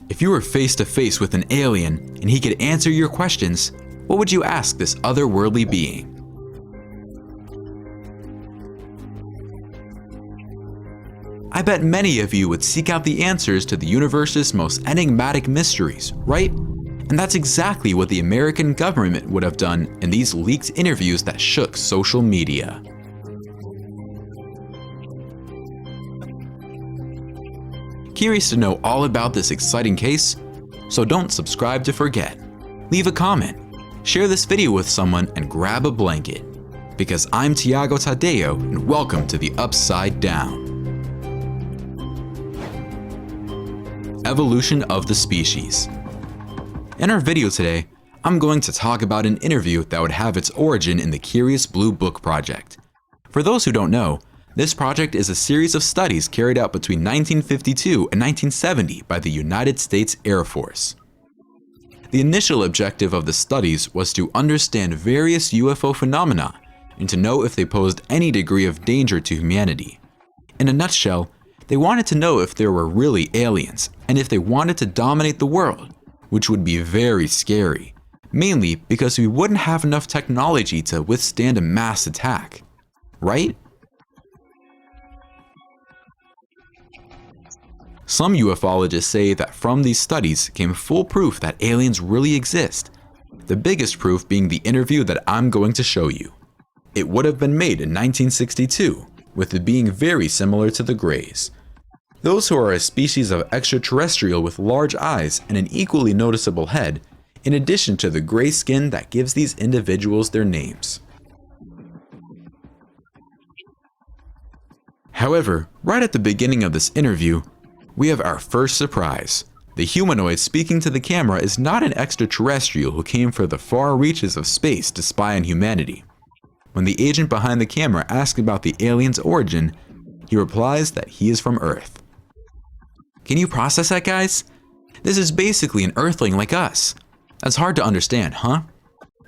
If you were face to face with an alien and he could answer your questions, what would you ask this otherworldly being? I bet many of you would seek out the answers to the universe's most enigmatic mysteries, right? And that's exactly what the American government would have done in these leaked interviews that shook social media. Curious to know all about this exciting case? So don't subscribe to forget. Leave a comment, share this video with someone, and grab a blanket. Because I'm Tiago Tadeo, and welcome to the Upside Down. Evolution of the species. In our video today, I'm going to talk about an interview that would have its origin in the Curious Blue Book Project. For those who don't know, this project is a series of studies carried out between 1952 and 1970 by the United States Air Force. The initial objective of the studies was to understand various UFO phenomena and to know if they posed any degree of danger to humanity. In a nutshell, they wanted to know if there were really aliens and if they wanted to dominate the world, which would be very scary, mainly because we wouldn't have enough technology to withstand a mass attack, right? Some ufologists say that from these studies came full proof that aliens really exist, the biggest proof being the interview that I'm going to show you. It would have been made in 1962, with it being very similar to the Greys. Those who are a species of extraterrestrial with large eyes and an equally noticeable head, in addition to the gray skin that gives these individuals their names. However, right at the beginning of this interview, we have our first surprise. The humanoid speaking to the camera is not an extraterrestrial who came from the far reaches of space to spy on humanity. When the agent behind the camera asks about the alien's origin, he replies that he is from Earth. Can you process that, guys? This is basically an Earthling like us. That's hard to understand, huh?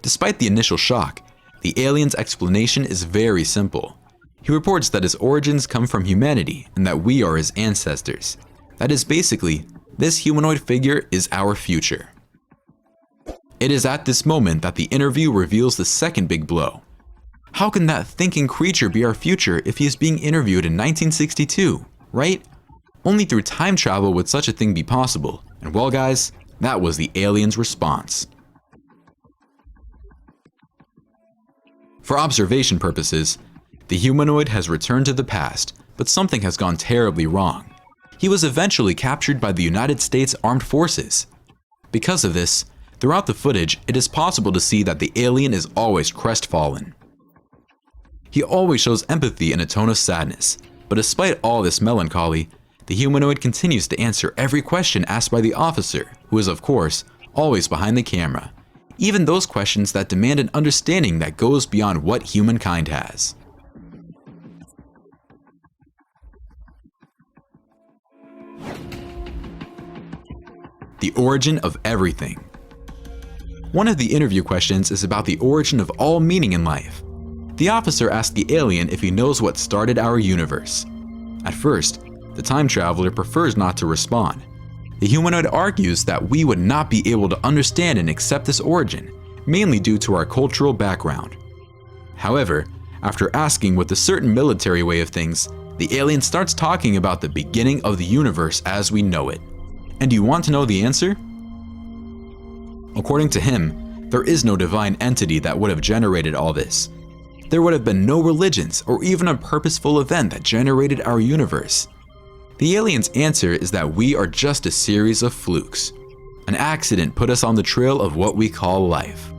Despite the initial shock, the alien's explanation is very simple. He reports that his origins come from humanity and that we are his ancestors. That is basically, this humanoid figure is our future. It is at this moment that the interview reveals the second big blow. How can that thinking creature be our future if he is being interviewed in 1962, right? Only through time travel would such a thing be possible, and well guys, that was the alien's response. For observation purposes, the humanoid has returned to the past, but something has gone terribly wrong. He was eventually captured by the United States Armed Forces. Because of this, throughout the footage, it is possible to see that the alien is always crestfallen. He always shows empathy in a tone of sadness, but despite all this melancholy, the humanoid continues to answer every question asked by the officer, who is of course, always behind the camera, even those questions that demand an understanding that goes beyond what humankind has. The origin of everything. One of the interview questions is about the origin of all meaning in life. The officer asks the alien if he knows what started our universe. At first, the time traveler prefers not to respond. The humanoid argues that we would not be able to understand and accept this origin, mainly due to our cultural background. However, after asking with a certain military way of things, the alien starts talking about the beginning of the universe as we know it. And do you want to know the answer? According to him, there is no divine entity that would have generated all this. There would have been no religions or even a purposeful event that generated our universe. The alien's answer is that we are just a series of flukes. An accident put us on the trail of what we call life.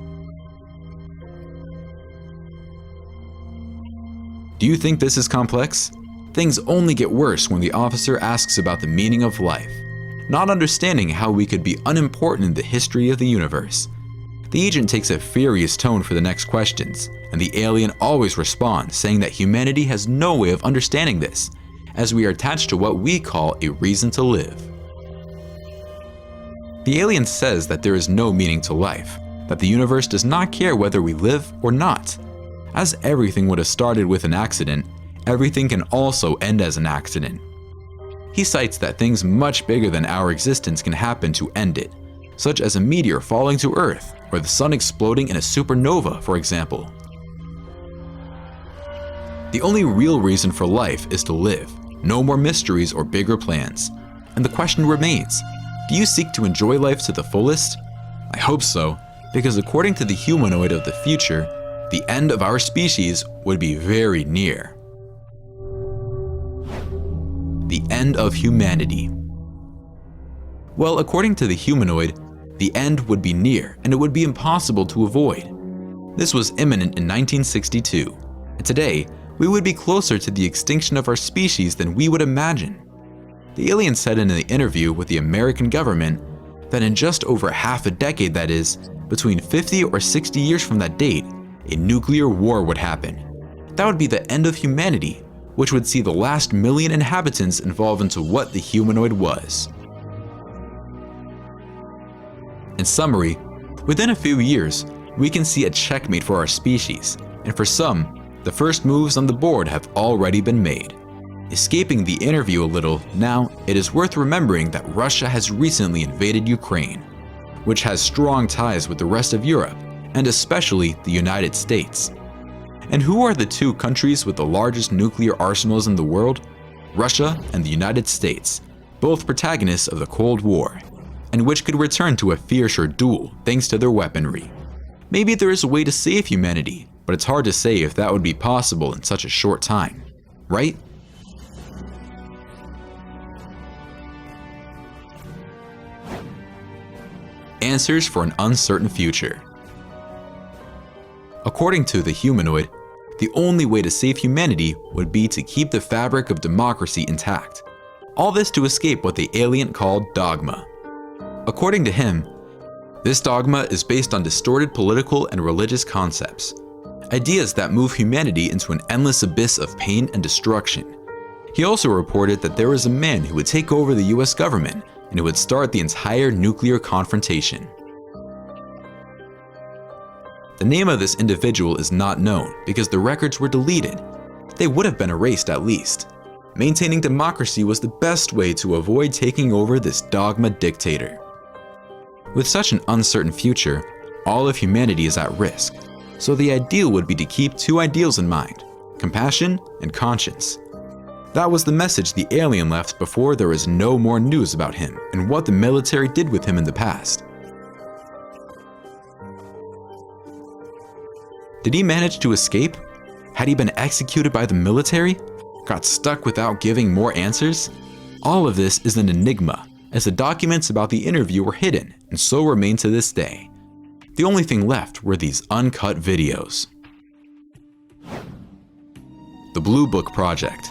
Do you think this is complex? Things only get worse when the officer asks about the meaning of life, not understanding how we could be unimportant in the history of the universe. The agent takes a furious tone for the next questions, and the alien always responds saying that humanity has no way of understanding this, as we are attached to what we call a reason to live. The alien says that there is no meaning to life, that the universe does not care whether we live or not. As everything would have started with an accident, everything can also end as an accident. He cites that things much bigger than our existence can happen to end it, such as a meteor falling to Earth or the sun exploding in a supernova, for example. The only real reason for life is to live, no more mysteries or bigger plans. And the question remains, do you seek to enjoy life to the fullest? I hope so, because according to the humanoid of the future, the end of our species would be very near. The end of humanity. Well, according to the humanoid, the end would be near and it would be impossible to avoid. This was imminent in 1962, and today, we would be closer to the extinction of our species than we would imagine. The alien said in an interview with the American government that in just over half a decade, that is, between 50 or 60 years from that date, a nuclear war would happen. That would be the end of humanity, which would see the last million inhabitants evolve into what the humanoid was. In summary, within a few years, we can see a checkmate for our species, and for some, the first moves on the board have already been made. Escaping the interview a little, now it is worth remembering that Russia has recently invaded Ukraine, which has strong ties with the rest of Europe, and especially the United States. And who are the two countries with the largest nuclear arsenals in the world? Russia and the United States, both protagonists of the Cold War, and which could return to a fiercer duel thanks to their weaponry. Maybe there is a way to save humanity, but it's hard to say if that would be possible in such a short time, right? Answers for an uncertain future. According to the humanoid, the only way to save humanity would be to keep the fabric of democracy intact. All this to escape what the alien called dogma. According to him, this dogma is based on distorted political and religious concepts, ideas that move humanity into an endless abyss of pain and destruction. He also reported that there was a man who would take over the US government and it would start the entire nuclear confrontation. The name of this individual is not known because the records were deleted. They would have been erased at least. Maintaining democracy was the best way to avoid taking over this dogma dictator. With such an uncertain future, all of humanity is at risk, so the ideal would be to keep two ideals in mind: compassion and conscience. That was the message the alien left before there was no more news about him and what the military did with him in the past. Did he manage to escape? Had he been executed by the military? Got stuck without giving more answers? All of this is an enigma, as the documents about the interview were hidden and so remain to this day. The only thing left were these uncut videos. The Blue Book Project.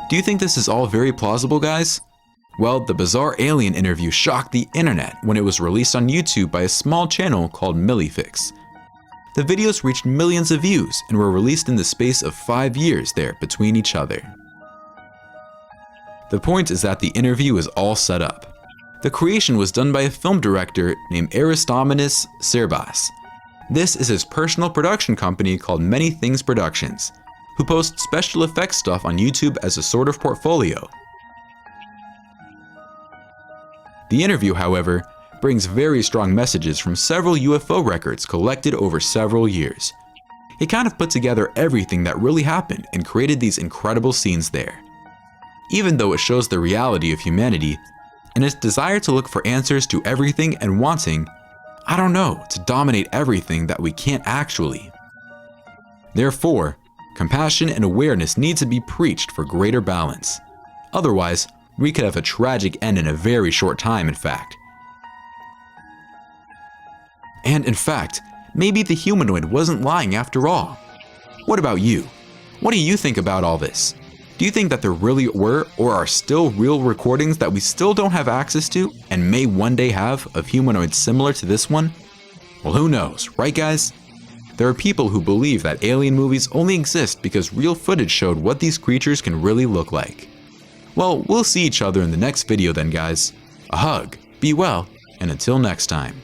Do you think this is all very plausible, guys? Well, the bizarre alien interview shocked the internet when it was released on YouTube by a small channel called Millifix. The videos reached millions of views and were released in the space of 5 years there between each other. The point is that the interview is all set up. The creation was done by a film director named Aristomenes Serbas. This is his personal production company called Many Things Productions, who posts special effects stuff on YouTube as a sort of portfolio. The interview, however, brings very strong messages from several UFO records collected over several years. He kind of put together everything that really happened and created these incredible scenes there. Even though it shows the reality of humanity and its desire to look for answers to everything and wanting, I don't know, to dominate everything that we can't actually. Therefore, compassion and awareness need to be preached for greater balance. Otherwise, we could have a tragic end in a very short time, in fact. And in fact, maybe the humanoid wasn't lying after all. What about you? What do you think about all this? Do you think that there really were or are still real recordings that we still don't have access to and may one day have of humanoids similar to this one? Well, who knows, right guys? There are people who believe that alien movies only exist because real footage showed what these creatures can really look like. Well, we'll see each other in the next video then, guys. A hug, be well, and until next time.